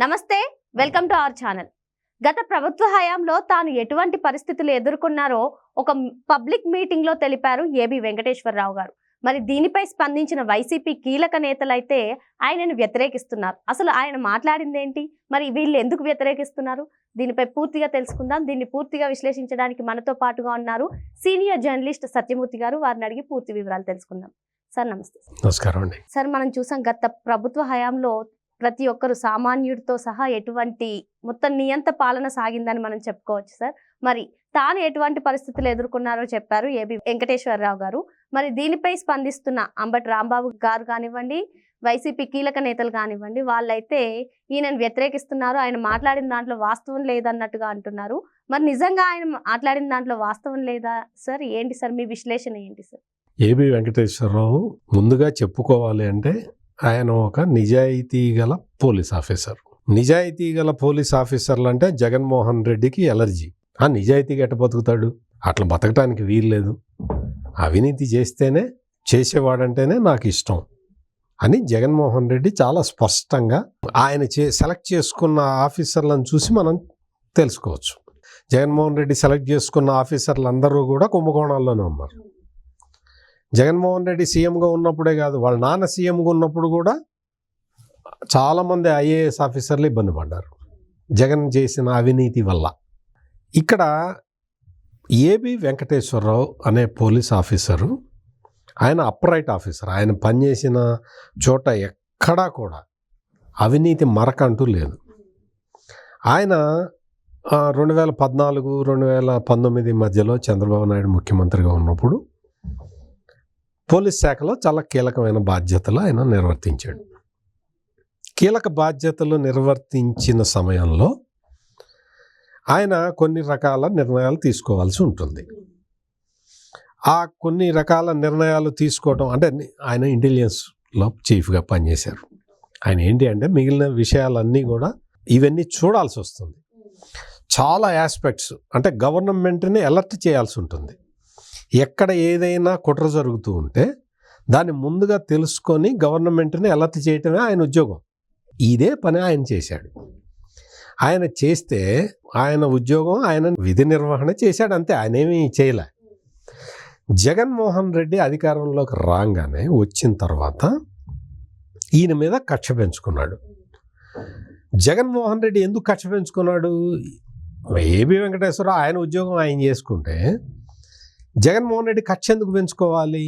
నమస్తే, welcome to our channel. గత ప్రభుత్వ హయాంలో తాను ఎటువంటి పరిస్థితులు ఎదుర్కొన్నారో ఒక పబ్లిక్ మీటింగ్ లో తెలిపారు ఏబి వెంకటేశ్వరరావు గారు. మరి దీనిపై స్పందించిన వైసీపీ కీలక నేతలైతే ఆయనను వ్యతిరేకిస్తున్నారు. అసలు ఆయన మాట్లాడింది ఏంటి, మరి వీళ్ళు ఎందుకు వ్యతిరేకిస్తున్నారు, దీనిపై పూర్తిగా తెలుసుకుందాం. దీన్ని పూర్తిగా విశ్లేషించడానికి మనతో పాటుగా ఉన్నారు సీనియర్ జర్నలిస్ట్ సత్యమూర్తి గారు. వారిని అడిగి పూర్తి వివరాలు తెలుసుకుందాం. సార్ నమస్తే. నమస్కారం అండి. సార్, మనం చూసాం గత ప్రభుత్వ హయాంలో ప్రతి ఒక్కరు సామాన్యుడితో సహా ఎటువంటి మొత్తం నియంత పాలన సాగిందని మనం చెప్పుకోవచ్చు సార్. మరి తాను ఎటువంటి పరిస్థితులు ఎదుర్కొన్నారో చెప్పారు ఏబి వెంకటేశ్వరరావు గారు. మరి దీనిపై స్పందిస్తున్న అంబటి రాంబాబు గారు కానివ్వండి, వైసీపీ కీలక నేతలు కానివ్వండి, వాళ్ళైతే ఈయనను వ్యతిరేకిస్తున్నారు. ఆయన మాట్లాడిన దాంట్లో వాస్తవం లేదన్నట్టుగా అంటున్నారు. మరి నిజంగా ఆయన మాట్లాడిన దాంట్లో వాస్తవం లేదా సార్? ఏంటి సార్ మీ విశ్లేషణ ఏంటి సార్? ఏబి వెంకటేశ్వరరావు ముందుగా చెప్పుకోవాలి అంటే ఆయన ఒక నిజాయితీ గల పోలీస్ ఆఫీసర్. నిజాయితీ గల పోలీస్ ఆఫీసర్లు అంటే జగన్మోహన్ రెడ్డికి ఎలర్జీ. ఆ నిజాయితీగా ఎట్ట బతుకుతాడు? అట్లా బతకటానికి వీల్లేదు. అవినీతి చేస్తేనే చేసేవాడంటేనే నాకు ఇష్టం అని జగన్మోహన్ రెడ్డి చాలా స్పష్టంగా ఆయన సెలెక్ట్ చేసుకున్న ఆఫీసర్లను చూసి మనం తెలుసుకోవచ్చు. జగన్మోహన్ రెడ్డి సెలెక్ట్ చేసుకున్న ఆఫీసర్లు అందరూ కూడా కుంభకోణాల్లోనే ఉన్నారు. జగన్మోహన్ రెడ్డి సీఎంగా ఉన్నప్పుడే కాదు, వాళ్ళ నాన్న సీఎంగా ఉన్నప్పుడు కూడా చాలామంది ఐఏఎస్ ఆఫీసర్లు ఇబ్బంది పడ్డారు జగన్ చేసిన అవినీతి వల్ల. ఇక్కడ ఏబి వెంకటేశ్వరరావు అనే పోలీస్ ఆఫీసరు, ఆయన అప్రైట్ ఆఫీసర్. ఆయన పనిచేసిన చోట ఎక్కడా కూడా అవినీతి మరకంటూ లేదు. ఆయన 2014, 2019 మధ్యలో చంద్రబాబు నాయుడు ముఖ్యమంత్రిగా ఉన్నప్పుడు పోలీస్ శాఖలో చాలా కీలకమైన బాధ్యతలు ఆయన నిర్వర్తించాడు. కీలక బాధ్యతలు నిర్వర్తించిన సమయంలో ఆయన కొన్ని రకాల నిర్ణయాలు తీసుకోవాల్సి ఉంటుంది. ఆ కొన్ని రకాల నిర్ణయాలు తీసుకోవడం అంటే ఆయన ఇంటెలిజెన్స్లో చీఫ్గా పనిచేశారు. ఆయన ఏంటి అంటే మిగిలిన విషయాలన్నీ కూడా ఇవన్నీ చూడాల్సి వస్తుంది. చాలా ఆస్పెక్ట్స్ అంటే గవర్నమెంట్ని అలర్ట్ చేయాల్సి ఉంటుంది. ఎక్కడ ఏదైనా కుట్ర జరుగుతూ ఉంటే దాన్ని ముందుగా తెలుసుకొని గవర్నమెంట్ని అలర్ట్ చేయటమే ఆయన ఉద్యోగం. ఇదే పని ఆయన చేశాడు. ఆయన చేస్తే ఆయన ఉద్యోగం, ఆయన విధి నిర్వహణ చేశాడు, అంతే. ఆయన ఏమీ చేయలే. జగన్మోహన్ రెడ్డి అధికారంలోకి రాగానే వచ్చిన తర్వాత ఈయన మీద కక్ష పెంచుకున్నాడు. జగన్మోహన్ రెడ్డి ఎందుకు కక్ష పెంచుకున్నాడు? ఏబి వెంకటేశ్వరరావు ఆయన ఉద్యోగం ఆయన చేసుకుంటే జగన్మోహన్ రెడ్డి కక్ష ఎందుకు పెంచుకోవాలి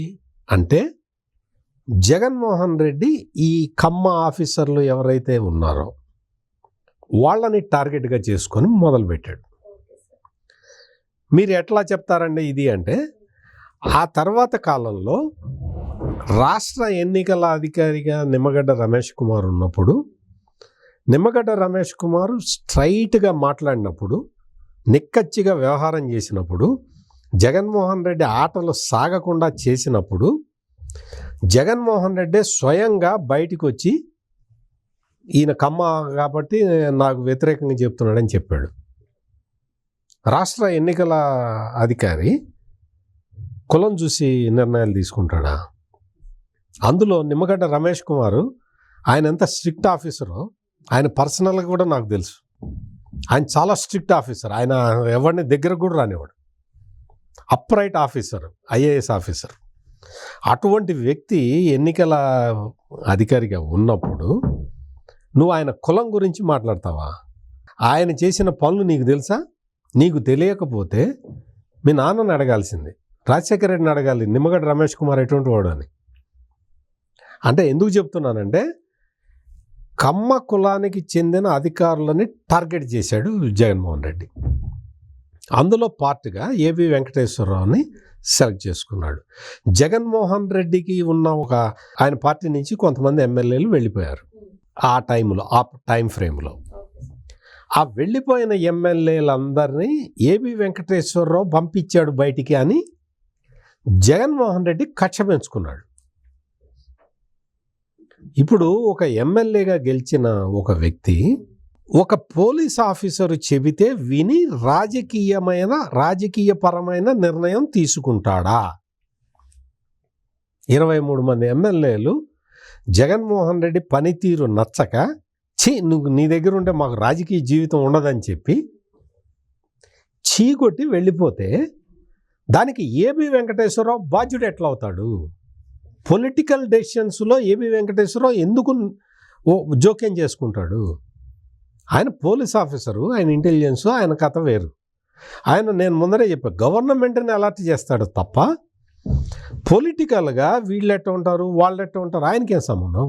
అంటే, జగన్మోహన్ రెడ్డి ఈ కమ్మ ఆఫీసర్లు ఎవరైతే ఉన్నారో వాళ్ళని టార్గెట్గా చేసుకొని మొదలుపెట్టాడు. మీరు ఎట్లా చెప్తారండి ఇది అంటే, ఆ తర్వాత కాలంలో రాష్ట్ర ఎన్నికల అధికారిగా నిమ్మగడ్డ రమేష్ కుమార్ ఉన్నప్పుడు, నిమ్మగడ్డ రమేష్ కుమార్ స్ట్రైట్గా మాట్లాడినప్పుడు, నిక్కచ్చిగా వ్యవహారం చేసినప్పుడు, జగన్మోహన్ రెడ్డి ఆటలు సాగకుండా చేసినప్పుడు జగన్మోహన్ రెడ్డి స్వయంగా బయటికి వచ్చి ఈయన కమ్మ కాబట్టి నాకు వ్యతిరేకంగా చెప్తున్నాడని చెప్పాడు. రాష్ట్ర ఎన్నికల అధికారి కులం చూసి నిర్ణయాలు తీసుకుంటాడా? అందులో నిమ్మగడ్డ రమేష్ కుమారు ఆయన ఎంత స్ట్రిక్ట్ ఆఫీసరో ఆయన పర్సనల్గా కూడా నాకు తెలుసు. ఆయన చాలా స్ట్రిక్ట్ ఆఫీసర్. ఆయన ఎవరిని దగ్గర కూడా రానివాడు. Upright officer, IAS officer. అటువంటి వ్యక్తి ఎన్నికల అధికారిగా ఉన్నప్పుడు నువ్వు ఆయన కులం గురించి మాట్లాడతావా? ఆయన చేసిన పనులు నీకు తెలుసా? నీకు తెలియకపోతే మీ నాన్నని అడగాల్సింది, రాజశేఖర రెడ్డిని అడగాలి, నిమ్మగడ్డ రమేష్ కుమార్ ఎటువంటి వాడు అని. అంటే ఎందుకు చెప్తున్నానంటే, కమ్మ కులానికి చెందిన అధికారులని టార్గెట్ చేశాడు జగన్మోహన్ రెడ్డి. అందులో పార్ట్గా ఏబి వెంకటేశ్వరరావుని సెలెక్ట్ చేసుకున్నాడు. జగన్మోహన్ రెడ్డికి ఉన్న ఆయన పార్టీ నుంచి కొంతమంది ఎమ్మెల్యేలు వెళ్ళిపోయారు ఆ టైంలో, ఆ టైం ఫ్రేమ్లో. ఆ వెళ్ళిపోయిన ఎమ్మెల్యేలందరినీ ఏబి వెంకటేశ్వరరావు పంపించాడు బయటికి అని జగన్మోహన్ రెడ్డి కక్ష పెంచుకున్నాడు. ఇప్పుడు ఒక ఎమ్మెల్యేగా గెలిచిన ఒక వ్యక్తి ఒక పోలీస్ ఆఫీసరు చెబితే విని రాజకీయపరమైన నిర్ణయం తీసుకుంటాడా? 23 మంది ఎమ్మెల్యేలు జగన్మోహన్ రెడ్డి పనితీరు నచ్చక నువ్వు నీ దగ్గర ఉంటే మాకు రాజకీయ జీవితం ఉండదని చెప్పి చీకొట్టి వెళ్ళిపోతే దానికి ఏబి వెంకటేశ్వరరావు బాధ్యుడు ఎట్లా అవుతాడు? పొలిటికల్ డెసిషన్స్లో ఏబి వెంకటేశ్వరరావు ఎందుకు జోక్యం చేసుకుంటాడు? ఆయన పోలీస్ ఆఫీసరు, ఆయన ఇంటెలిజెన్స్, ఆయన కథ వేరు. ఆయన నేను ముందరే చెప్పా, గవర్నమెంట్ని అలర్ట్ చేస్తాడు తప్ప పొలిటికల్గా వీళ్ళు ఎట్ట ఉంటారు వాళ్ళు ఎట్ట ఉంటారు ఆయనకేం సంబంధం?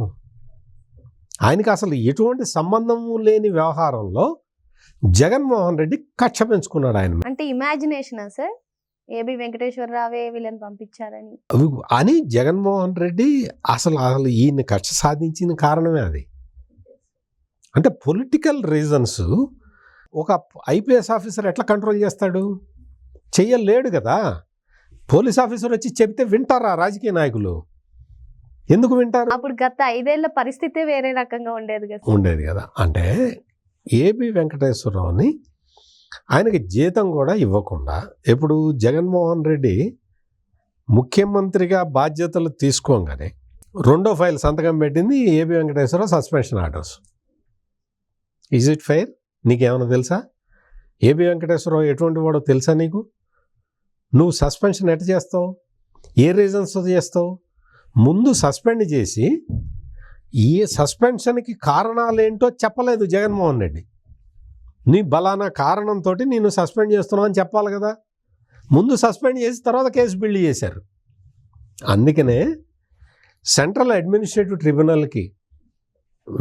ఆయనకి అసలు ఎటువంటి సంబంధము లేని వ్యవహారంలో జగన్మోహన్ రెడ్డి కక్ష పెంచుకున్నాడు ఆయన అంటే ఇమాజినేషన్ సార్, ఏబి వెంకటేశ్వరరావే వీళ్ళని పంపించారని అని. జగన్మోహన్ రెడ్డి అసలు ఈయన కక్ష సాధించిన కారణమే అది. అంటే పొలిటికల్ రీజన్స్ ఒక ఐపీఎస్ ఆఫీసర్ ఎట్లా కంట్రోల్ చేస్తాడు? చెయ్యలేడు కదా. పోలీస్ ఆఫీసర్ వచ్చి చెప్తే వింటారా రాజకీయ నాయకులు? ఎందుకు వింటారు? అప్పుడు గత 5 ఏళ్ల పరిస్థితే వేరే రకంగా ఉండేది కదా. అంటే ఏబి వెంకటేశ్వరరావుని ఆయనకి జీతం కూడా ఇవ్వకుండా ఇప్పుడు జగన్మోహన్ రెడ్డి ముఖ్యమంత్రిగా బాధ్యతలు తీసుకోగానే రెండో ఫైల్ సంతకం పెట్టింది AB Venkateswararao suspension orders. Is it fair? నీకేమైనా తెలుసా ఏబి వెంకటేశ్వరరావు ఎటువంటి వాడో తెలుసా నీకు? నువ్వు సస్పెన్షన్ ఎట్లా చేస్తావు? ఏ రీజన్స్తో చేస్తావు? ముందు సస్పెండ్ చేసి ఈ సస్పెన్షన్కి కారణాలేంటో చెప్పలేదు జగన్మోహన్ రెడ్డి. నీ బలానా కారణంతో నేను సస్పెండ్ చేస్తున్నావు అని చెప్పాలి కదా. ముందు సస్పెండ్ చేసి తర్వాత కేసు బిల్డ్ చేశారు. అందుకనే సెంట్రల్ అడ్మినిస్ట్రేటివ్ ట్రిబ్యునల్కి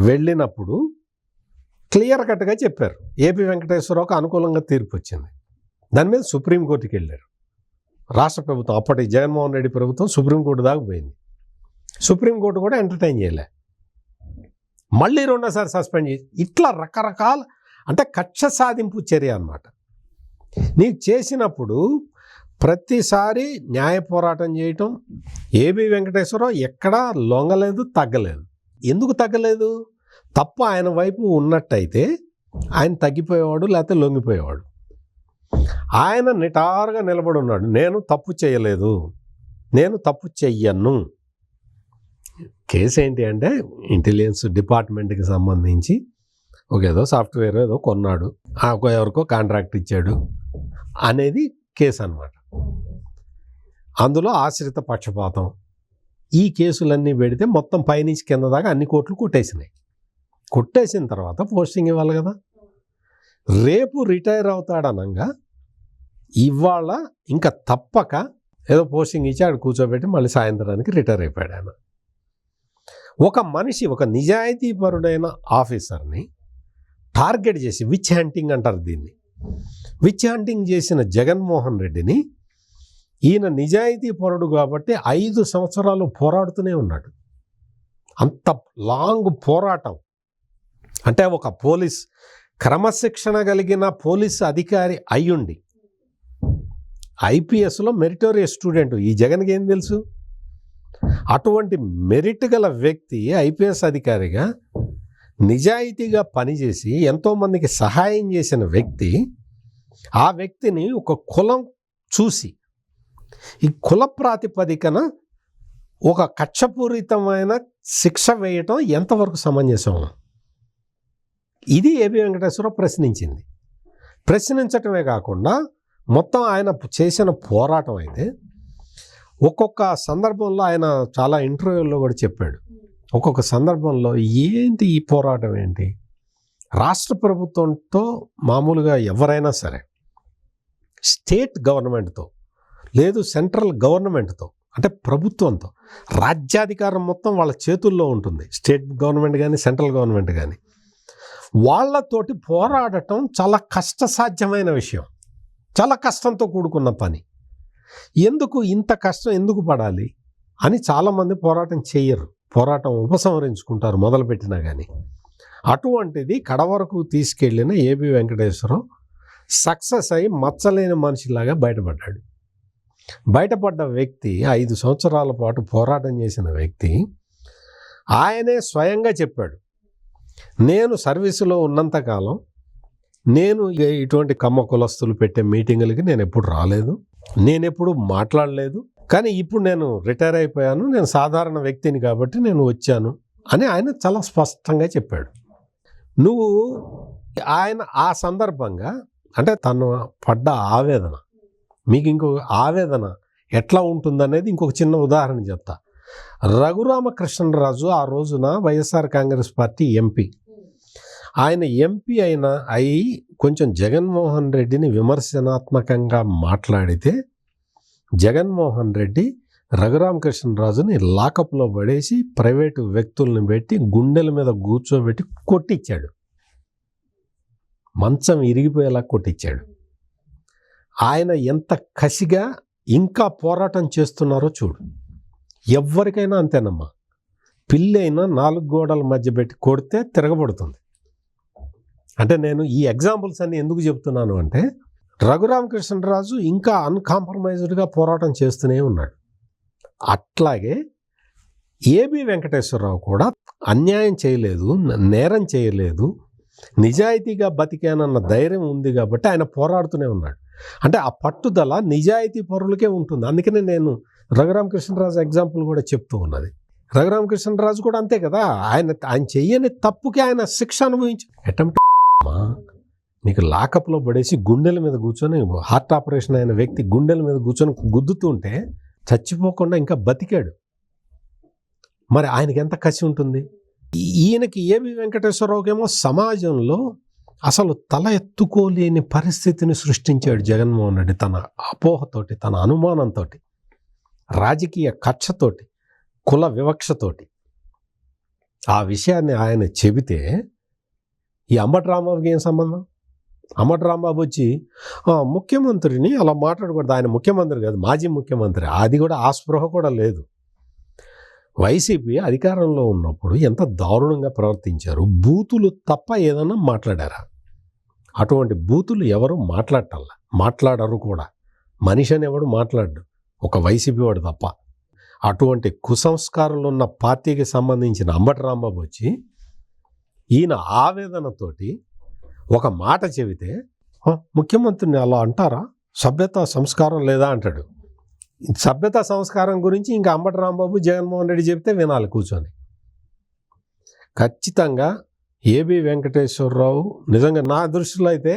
వెళ్ళినప్పుడు క్లియర్ కట్గా చెప్పారు ఏపీ వెంకటేశ్వరరావుకు అనుకూలంగా తీర్పు వచ్చింది. దాని మీద సుప్రీంకోర్టుకి వెళ్ళారు రాష్ట్ర ప్రభుత్వం. అప్పటి జగన్మోహన్ రెడ్డి ప్రభుత్వం సుప్రీంకోర్టు దాకా పోయింది. సుప్రీంకోర్టు కూడా ఎంటర్టైన్ చేయలే. మళ్ళీ రెండోసారి సస్పెండ్ చేసి ఇట్లా రకరకాల అంటే కక్ష సాధింపు చర్య అన్నమాట. నీకు చేసినప్పుడు ప్రతిసారి న్యాయ పోరాటం చేయటం. ఏబి వెంకటేశ్వరరావు ఎక్కడా లొంగలేదు, తగ్గలేదు. ఎందుకు తగ్గలేదు? తప్పు ఆయన వైపు ఉన్నట్టయితే ఆయన తగ్గిపోయేవాడు, లేకపోతే లొంగిపోయేవాడు. ఆయన నిటారుగా నిలబడి ఉన్నాడు, నేను తప్పు చేయలేదు, నేను తప్పు చెయ్యను. కేసు ఏంటి అంటే ఇంటెలిజెన్స్ డిపార్ట్మెంట్కి సంబంధించి ఏదో సాఫ్ట్వేర్ ఏదో కొన్నాడు, ఎవరికో కాంట్రాక్ట్ ఇచ్చాడు అనేది కేసు అన్నమాట. అందులో ఆశ్రిత పక్షపాతం ఈ కేసులన్నీ పెడితే మొత్తం పైనుంచి కింద దాకా అన్ని కోట్లు కొట్టేసినాయి. కొట్టేసిన తర్వాత పోస్టింగ్ ఇవ్వాలి కదా. రేపు రిటైర్ అవుతాడనంగా ఇవాళ ఇంకా తప్పక ఏదో పోస్టింగ్ ఇచ్చి ఆడు కూర్చోబెట్టి మళ్ళీ సాయంత్రానికి రిటైర్ అయిపోయాడు ఆయన. ఒక మనిషి, ఒక నిజాయితీపరుడైన ఆఫీసర్ని టార్గెట్ చేసి విచ్ హంటింగ్ అంటారు దీన్ని. విచ్ హంటింగ్ చేసిన జగన్మోహన్ రెడ్డిని ఈయన నిజాయితీపరుడు కాబట్టి 5 సంవత్సరాలు పోరాడుతూనే ఉన్నాడు. అంత లాంగ్ పోరాటం. అంటే ఒక పోలీస్ క్రమశిక్షణ కలిగిన పోలీస్ అధికారి అయ్యుండి ఐపీఎస్లో మెరిటోరియస్ స్టూడెంట్. ఈ జగన్కి ఏం తెలుసు? అటువంటి మెరిట్ గల వ్యక్తి ఐపీఎస్ అధికారిగా నిజాయితీగా పనిచేసి ఎంతోమందికి సహాయం చేసిన వ్యక్తి, ఆ వ్యక్తిని ఒక కులం చూసి ఈ కుల ప్రాతిపదికన ఒక కక్షపూరితమైన శిక్ష వేయటం ఎంతవరకు సమంజసం? ఇది ఏబి వెంకటేశ్వరరావు ప్రశ్నించింది. ప్రశ్నించటమే కాకుండా మొత్తం ఆయన చేసిన పోరాటం అయితే ఒక్కొక్క సందర్భంలో ఆయన చాలా ఇంటర్వ్యూల్లో కూడా చెప్పాడు. ఒక్కొక్క సందర్భంలో ఏంటి ఈ పోరాటం ఏంటి? రాష్ట్ర ప్రభుత్వంతో మామూలుగా ఎవరైనా సరే స్టేట్ గవర్నమెంట్తో లేదు సెంట్రల్ గవర్నమెంట్తో అంటే ప్రభుత్వంతో రాజ్యాధికారం మొత్తం వాళ్ళ చేతుల్లో ఉంటుంది. స్టేట్ గవర్నమెంట్ కానీ సెంట్రల్ గవర్నమెంట్ కానీ వాళ్ళతోటి పోరాడటం చాలా కష్టసాధ్యమైన విషయం, చాలా కష్టంతో కూడుకున్న పని. ఎందుకు ఇంత కష్టం ఎందుకు పడాలి అని చాలామంది పోరాటం చేయరు, పోరాటం ఉపసంహరించుకుంటారు మొదలుపెట్టినా కానీ. అటువంటిది కడవరకు తీసుకెళ్ళిన ఏబి వెంకటేశ్వరరావు సక్సెస్ అయి మచ్చలేని మనిషిలాగా బయటపడ్డాడు. బయటపడ్డ వ్యక్తి 5 సంవత్సరాల పాటు పోరాటం చేసిన వ్యక్తి ఆయనే స్వయంగా చెప్పాడు, నేను సర్వీసులో ఉన్నంతకాలం నేను ఇటువంటి కమ్మ కులస్తులు పెట్టే మీటింగులకి నేను ఎప్పుడు రాలేదు, నేను ఎప్పుడు మాట్లాడలేదు, కానీ ఇప్పుడు నేను రిటైర్ అయిపోయాను, నేను సాధారణ వ్యక్తిని కాబట్టి నేను వచ్చాను అని ఆయన చాలా స్పష్టంగా చెప్పాడు. నువ్వు ఆయన ఆ సందర్భంగా అంటే తను పడ్డ ఆవేదన, మీకు ఇంకో ఆవేదన ఎట్లా ఉంటుందనేది ఇంకొక చిన్న ఉదాహరణ చెప్తా. రఘురామకృష్ణరాజు ఆ రోజున వైఎస్ఆర్ కాంగ్రెస్ పార్టీ ఎంపీ. ఆయన ఎంపీ అయి కొంచెం జగన్మోహన్ రెడ్డిని విమర్శనాత్మకంగా మాట్లాడితే జగన్మోహన్ రెడ్డి రఘురామకృష్ణరాజుని లాకప్లో పడేసి ప్రైవేటు వ్యక్తుల్ని పెట్టి గుండెల మీద కూర్చోబెట్టి కొట్టించాడు. మంచం ఇరిగిపోయేలా కొట్టించాడు. ఆయన ఎంత కసిగా ఇంకా పోరాటం చేస్తున్నారో చూడు. ఎవరికైనా అంతేనమ్మా, పిల్లి అయినా 4 గోడల మధ్య పెట్టి కొడితే తిరగబడుతుంది. అంటే నేను ఈ ఎగ్జాంపుల్స్ అన్ని ఎందుకు చెప్తున్నాను అంటే రఘురామకృష్ణరాజు ఇంకా అన్కాంప్రమైజ్డ్గా పోరాటం చేస్తూనే ఉన్నాడు. అట్లాగే ఏబి వెంకటేశ్వరరావు కూడా అన్యాయం చేయలేదు, నేరం చేయలేదు, నిజాయితీగా బతికానన్న ధైర్యం ఉంది కాబట్టి ఆయన పోరాడుతూనే ఉన్నాడు. అంటే ఆ పట్టుదల నిజాయితీ పరులకే ఉంటుంది. అందుకనే నేను రఘురామకృష్ణరాజు ఎగ్జాంపుల్ కూడా చెప్తూ ఉన్నది. రఘురామకృష్ణరాజు కూడా అంతే కదా, ఆయన చెయ్యని తప్పుకి ఆయన శిక్ష అనుభవించి అటెంప్ట్ నీకు లాకప్లో పడేసి గుండెల మీద కూర్చొని హార్ట్ ఆపరేషన్ అయిన వ్యక్తి గుండెల మీద కూర్చొని గుద్దుతుంటే చచ్చిపోకుండా ఇంకా బతికాడు. మరి ఆయనకి ఎంత కసి ఉంటుంది. ఈయనకి ఏబి వెంకటేశ్వరరావుకేమో సమాజంలో అసలు తల ఎత్తుకోలేని పరిస్థితిని సృష్టించాడు జగన్మోహన్ రెడ్డి తన అపోహతోటి, తన అనుమానంతో, రాజకీయ కక్షతోటి, కుల వివక్షతోటి. ఆ విషయాన్ని ఆయన చెబితే ఈ అంబటి రాంబాబుకి ఏం సంబంధం? అంబటి రాంబాబు వచ్చి ముఖ్యమంత్రిని అలా మాట్లాడకూడదు, ఆయన ముఖ్యమంత్రి కాదు మాజీ ముఖ్యమంత్రి, అది కూడా ఆ స్పృహ కూడా లేదు. వైసీపీ అధికారంలో ఉన్నప్పుడు ఎంత దారుణంగా ప్రవర్తించారు. బూతులు తప్ప ఏదన్నా మాట్లాడారా? అటువంటి బూతులు ఎవరు మాట్లాడరు కూడా. మనిషి అని ఎవడు మాట్లాడు, ఒక వైసీపీ వాడు తప్ప. అటువంటి కుసంస్కారాలు ఉన్న పార్టీకి సంబంధించిన అంబటి రాంబాబు వచ్చి ఈయన ఆవేదనతోటి ఒక మాట చెబితే ముఖ్యమంత్రిని అలా అంటారా, సభ్యత సంస్కారం లేదా అంటాడు. సభ్యత సంస్కారం గురించి ఇంకా అంబటి రాంబాబు జగన్మోహన్ రెడ్డి చెప్తే వినాలి కూర్చొని. ఖచ్చితంగా ఏబి వెంకటేశ్వరరావు నిజంగా నా దృష్టిలో అయితే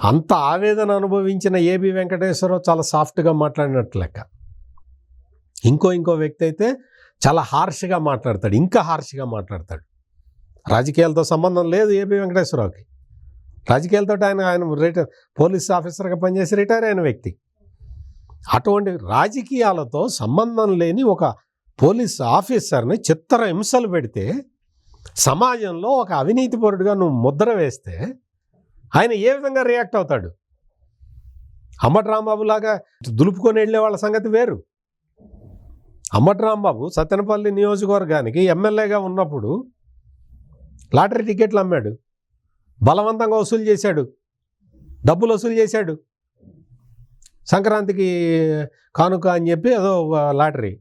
అంత ఆవేదన అనుభవించిన ఏబి వెంకటేశ్వరరావు చాలా సాఫ్ట్గా మాట్లాడినట్టు లెక్క. ఇంకో వ్యక్తి అయితే చాలా హార్ష్గా మాట్లాడతాడు, ఇంకా హార్ష్గా మాట్లాడతాడు. రాజకీయాలతో సంబంధం లేదు ఏబి వెంకటేశ్వరరావుకి. రాజకీయాలతో ఆయన పోలీస్ ఆఫీసర్గా పనిచేసి రిటైర్ అయిన వ్యక్తి. అటువంటి రాజకీయాలతో సంబంధం లేని ఒక పోలీస్ ఆఫీసర్ని చిత్ర హింసలు పెడితే సమాజంలో ఒక అవినీతిపరుడుగా నువ్వు ముద్ర వేస్తే ఆయన ఏ విధంగా రియాక్ట్ అవుతాడు? అంబటి రాంబాబు లాగా దులుపుకొని వెళ్ళే వాళ్ళ సంగతి వేరు. అంబటి రాంబాబు సత్తెనపల్లి నియోజకవర్గానికి ఎమ్మెల్యేగా ఉన్నప్పుడు లాటరీ టికెట్లు అమ్మాడు, బలవంతంగా వసూలు చేశాడు, డబ్బులు వసూలు చేశాడు. సంక్రాంతికి కానుక అని చెప్పి ఏదో ఒక లాటరీ,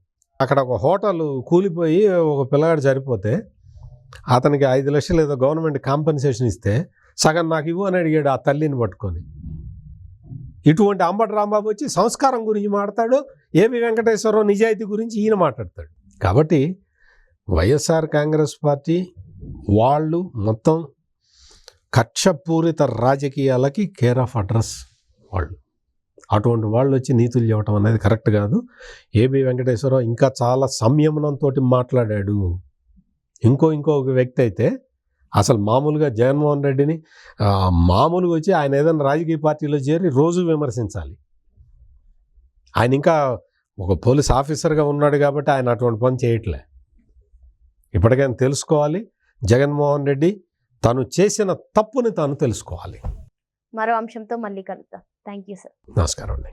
అక్కడ ఒక హోటల్ కూలిపోయి ఒక పిల్లగాడు చనిపోతే అతనికి 5 లక్షలు ఏదో గవర్నమెంట్ కాంపెన్సేషన్ ఇస్తే సగం నాకు ఇవ్వు అని అడిగాడు ఆ తల్లిని పట్టుకొని. ఇటువంటి అంబటి రాంబాబు వచ్చి సంస్కారం గురించి మాట్లాడతాడు, ఏబి వెంకటేశ్వరరావు నిజాయితీ గురించి ఈయన మాట్లాడతాడు. కాబట్టి వైఎస్ఆర్ కాంగ్రెస్ పార్టీ వాళ్ళు మొత్తం కక్షపూరిత రాజకీయాలకి కేర్ ఆఫ్ అడ్రస్ వాళ్ళు. అటువంటి వాళ్ళు వచ్చి నీతులు చెప్పడం అనేది కరెక్ట్ కాదు. ఏబి వెంకటేశ్వరరావు ఇంకా చాలా సంయమనంతో మాట్లాడాడు. ఇంకొక వ్యక్తి అయితే అసలు మామూలుగా జగన్మోహన్ రెడ్డిని మామూలుగా వచ్చి ఆయన ఏదైనా రాజకీయ పార్టీలో చేరి రోజు విమర్శించాలి. ఆయన ఇంకా ఒక పోలీస్ ఆఫీసర్గా ఉన్నాడు కాబట్టి ఆయన అటువంటి పని చేయట్లే. ఇప్పటికైనా తెలుసుకోవాలి, జగన్మోహన్ రెడ్డి తను చేసిన తప్పుని తాను తెలుసుకోవాలి. మరో అంశంతో మళ్ళీ కలుద్దాం. Thank you sir. నమస్కారం అండి.